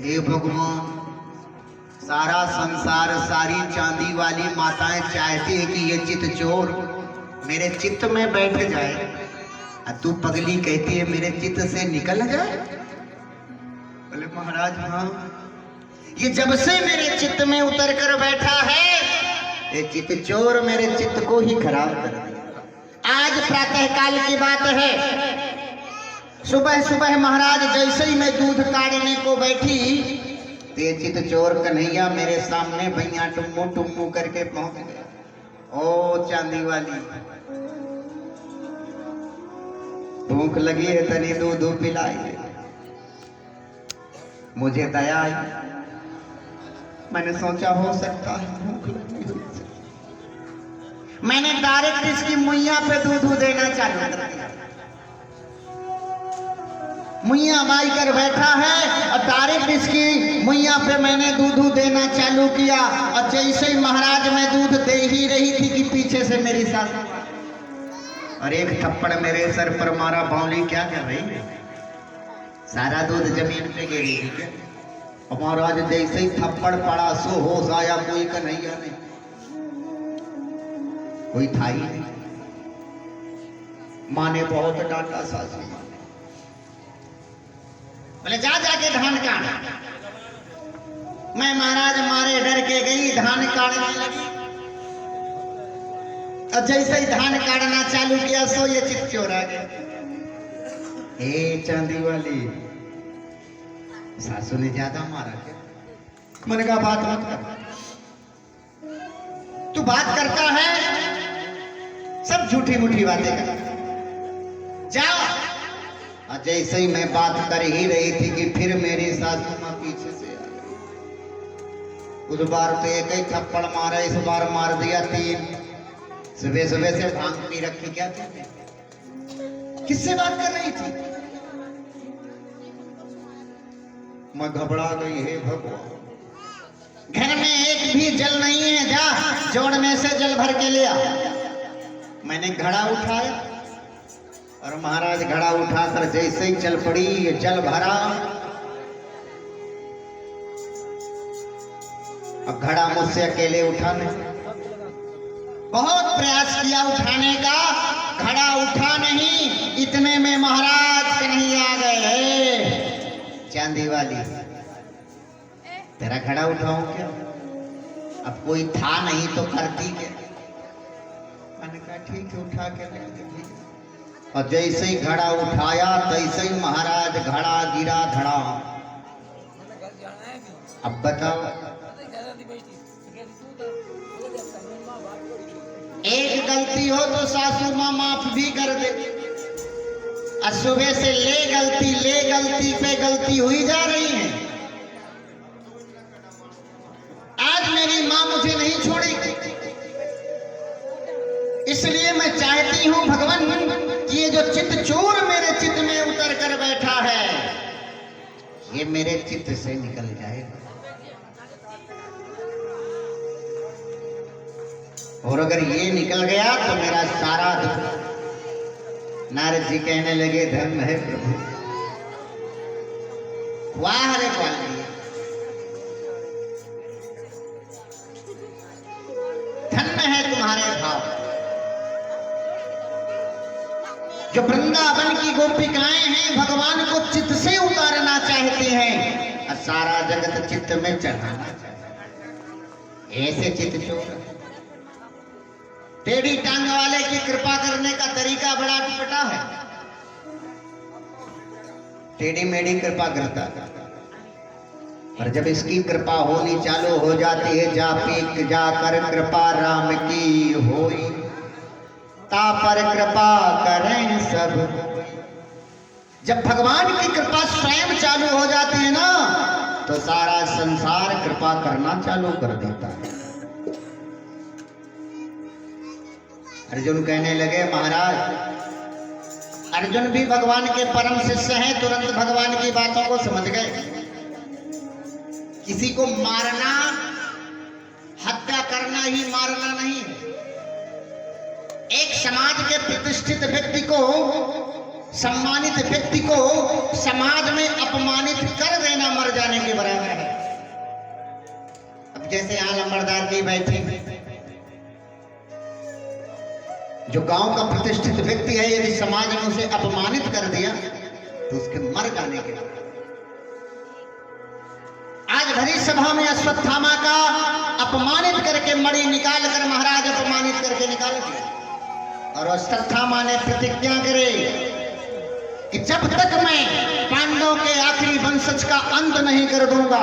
हे भगवान, सारा संसार सारी चांदी वाली माताएं चाहती है कि ये चित चोर मेरे चित्त में बैठ जाए, और तू पगली कहती है मेरे चित्त से निकल जाए। बोले महाराज हाँ, ये जब से मेरे चित्त में उतर कर बैठा है, ये चित्त चोर मेरे चित्त को ही खराब कर दिया। आज प्रातः काल की बात है, सुबह सुबह महाराज जैसे ही मैं दूध काटने को बैठी, ये चित चोर कन्हैया मेरे सामने भैया टुम्मू टुम्मू करके पहुंच गया। ओ चांदी वाली, भूख लगी है तनी दूध पिलाई। मुझे दया आई, मैंने सोचा हो सकता है भूख लगी हुई। मैंने डायरेक्ट इसकी मुइया पे दूध देना चालू कर दिया। मुइया बाई कर बैठा है और डायरेक्ट इसकी मुइया पे मैंने दूध देना चालू किया। और जैसे ही महाराज मैं दूध दे ही रही थी कि पीछे से मेरी सास और एक थप्पड़ मेरे सर पर मारा। बावली क्या कर रही है? सारा दूध जमीन पे गिरी थी। और महाराज जैसे ही थप्पड़ पड़ा सो होश आया, कोई कन्हैया नहीं, कोई था ही नहीं। माँ ने बहुत डांटा, सासू माँ ने बोले जा जाके धान काट। मैं महाराज मारे डर के गई, धान काटने लगी। और जैसे ही धान काटना चालू किया सो ये चित चोर आ गया। ए चांदी वाली, सासू ने ज्यादा मारा क्या? मैंने कहा बात मत कर, तू बात करता है सब झूठी मूठी बातें कर, जा। और जैसे ही मैं बात कर ही रही थी कि फिर मेरी सासू माँ पीछे से आ गई। उस बार तो एक ही थप्पड़ मारा, इस बार मार दिया 3। सुबह सुबह से भांग पी रखी क्या थी? किससे बात कर रही थी? मैं घबरा गई। हे भगवान, घर में एक भी जल नहीं है, जा जोड़ में से जल भर के ले आ। मैंने घड़ा उठाया और महाराज घड़ा उठाकर जैसे ही चल पड़ी, ये जल भरा। अब घड़ा मुझसे अकेले उठाने, बहुत प्रयास किया उठाने का, घड़ा उठा नहीं। इतने में महाराज कन्हैया आ गए। चांदी वाली, तेरा घड़ा उठाऊं क्या? अब कोई था नहीं तो करती क्या? मैंने कहा ठीक है, उठा के ले दे। और जैसे ही घड़ा उठाया तैसे ही महाराज घड़ा गिरा धड़ा। अब बताओ, एक गलती हो तो सासू माँ माफ भी कर दे, और सुबह से ले गलती पे गलती हुई जा रही है। आज मेरी माँ मुझे नहीं छोड़ेगी, इसलिए मैं चाहती हूं भगवान कि ये जो चित्त चोर मेरे चित्त में उतर कर बैठा है, ये मेरे चित्त से निकल जाएगा। और अगर ये निकल गया तो मेरा सारा दुख। नारद जी कहने लगे धन्य है प्रभु, वाह रे वाली, धन्य है तुम्हारे भाव। जो वृंदावन की गोपिकाएं हैं, भगवान को चित्त से उतारना चाहती हैं और सारा जगत चित्त में चढ़ाना चाहती है। ऐसे चित्त चोर। टेढ़ी टांग वाले की कृपा करने का तरीका बड़ा अटपटा है। टेढ़ी मेढ़ी कृपा करता, पर जब इसकी कृपा होनी चालू हो जाती है, जा पीक जाकर कृपा राम की होई, ता पर कृपा करें सब। जब भगवान की कृपा स्वयं चालू हो जाती है ना, तो सारा संसार कृपा करना चालू कर देता है। अर्जुन कहने लगे महाराज, अर्जुन भी भगवान के परम शिष्य हैं, तुरंत भगवान की बातों को समझ गए। किसी को मारना, हत्या करना ही मारना नहीं है। एक समाज के प्रतिष्ठित व्यक्ति को, सम्मानित व्यक्ति को समाज में अपमानित कर देना मर जाने के बराबर। जैसे यहाँ लंबरदार जी बैठे, जो गांव का प्रतिष्ठित व्यक्ति है, यदि समाज ने उसे अपमानित कर दिया तो उसके मर जाने के बाद, आज भरी सभा में अश्वत्थामा का अपमानित करके मणि निकाल कर महाराज अपमानित करके निकाल दिया। और अश्वत्थामा ने प्रतिज्ञा करे कि जब तक मैं पांडवों के आखिरी वंशज का अंत नहीं कर दूंगा,